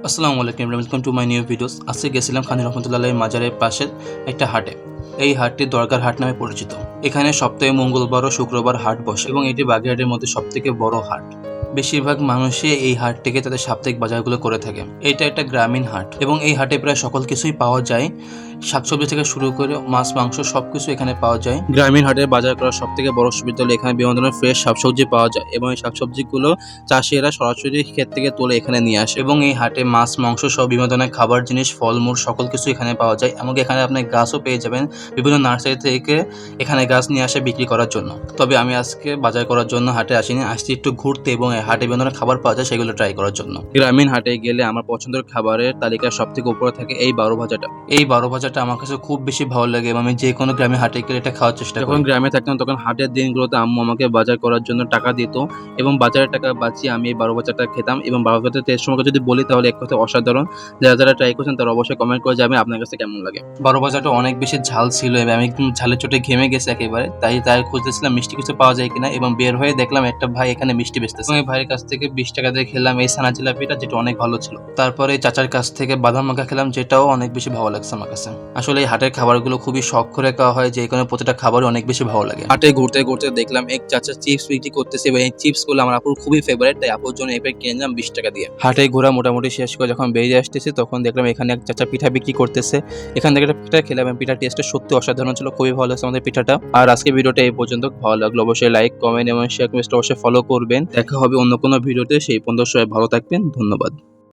আসসালামু আলাইকুম, welcome to my new videos. আজকে গেছিলাম খানি রহমতুল্লাহ মাজারের পাশের একটা হাটে। এই হাটটি দরগার হাট নামে পরিচিত। এখানে সপ্তাহে মঙ্গলবার ও শুক্রবার হাট বসে এবং এটি বাগেরহাটের মধ্যে সবথেকে বড় হাট। বেশিরভাগ মানুষই এই হাট থেকে তাদের সাপ্তাহিক বাজারগুলো করে থাকে। এটা একটা গ্রামীণ হাট এবং এই হাটে প্রায় সকল কিছুই পাওয়া যায়। শাকসবজি থেকে শুরু করে মাছ মাংস সবকিছু এখানে পাওয়া যায়। গ্রামীণ হাটে বাজার করার সব থেকে বড় সুবিধা হলো এখানে বিভিন্ন ধরনের ফ্রেশ শাকসবজি পাওয়া যায় এবং এই শাকসবজিগুলো চাষিরা সরাসরি ক্ষেত থেকে তুলে এখানে নিয়ে আসে এবং এই হাটে মাছ মাংস সহ বিভিন্ন ধরনের খাবার জিনিস ফলমূল সকল কিছু এখানে পাওয়া যায়। এমনকি এখানে আপনি গাছও পেয়ে যাবেন বিভিন্ন নার্সারি থেকে এখানে গাছ নিয়ে আসে বিক্রি করার জন্য। তবে আমি আজকে বাজার করার জন্য হাটে আসিনি, আসছি একটু ঘুরতে এবং এই হাটে বিভিন্ন ধরনের খাবার পাওয়া যায় সেগুলো ট্রাই করার জন্য। গ্রামীণ হাটে গেলে আমার পছন্দের খাবারের তালিকার সব থেকে উপরে থাকে এই বারো ভাজাটা। এই বারো ভাজাটা আমার কাছে খুব বেশি ভালো লাগে এবং আমি যে কোনো গ্রামে হাটে গেলে এটা খাওয়ার চেষ্টা করি। যখন গ্রামে থাকতাম তখন হাটের দিনগুলোতে আম্মু আমাকে বাজার করার জন্য টাকা দিত এবং বাজারের টাকা বাঁচিয়ে আমি এই বারো ভাজাটা খেতাম এবং বারো ভাজাটা টেস্ট সম্পর্কে যদি বলি তাহলে এক কথায় অসাধারণ। যারা যারা ট্রাই করছেন তারা অবশ্যই কমেন্ট করে যাবেন আপনার কাছে কেমন লাগে। বারো ভাজাটা অনেক বেশি ঝাল ছিল এবং আমি একদম ঝালের চোটে ঘেমে গেছি একেবারে। তাই খুঁজতেছিলাম মিষ্টি কিছু পাওয়া যায় কিনা এবং বের হয়ে দেখলাম একটা ভাই এখানে মিষ্টি বেচতেছে। এই ভাইয়ের কাছ থেকে 20 টাকা দিয়ে খেলাম এই ছানা জিলাপিটা, যেটা অনেক ভালো ছিল। তারপরে চাচার কাছ থেকে বাদাম মাখা খেলাম, যেটাও অনেক বেশি ভালো লাগছে আমার কাছে। আসলে এই হাটের খাবারগুলো খুবই শখ করে খাওয়া হয়, যে কোনো প্রতিটা খাবারই অনেক বেশি ভালো লাগে। হাটে ঘুরতে ঘুরতে দেখলাম এক চাচা চিপস বিক্রি করতেছে এবং এই চিপস গুলো আমার আপুর খুবই ফেভারিট, তাই আপুর জন্য এবার কিনলাম 20 টাকা দিয়ে। হাটে ঘোরা মোটামুটি শেষ করে যখন বেরিয়ে আসতেছি তখন দেখলাম এখানে এক চাচা পিঠা বিক্রি করতেছে। এখান থেকে একটা পিঠা খেলাম এবং পিঠার টেস্টটা সত্যি অসাধারণ ছিল, খুবই ভালো লাগছে আমাদের পিঠাটা। আর আজকে ভিডিওটা এই পর্যন্ত। ভালো লাগলো অবশ্যই লাইক কমেন্ট এবং শেয়ার অবশ্যই ফলো করবেন। দেখা হবে অন্য কোনো ভিডিওতে, সেই পর্যন্ত সবাই ভালো থাকবেন, ধন্যবাদ।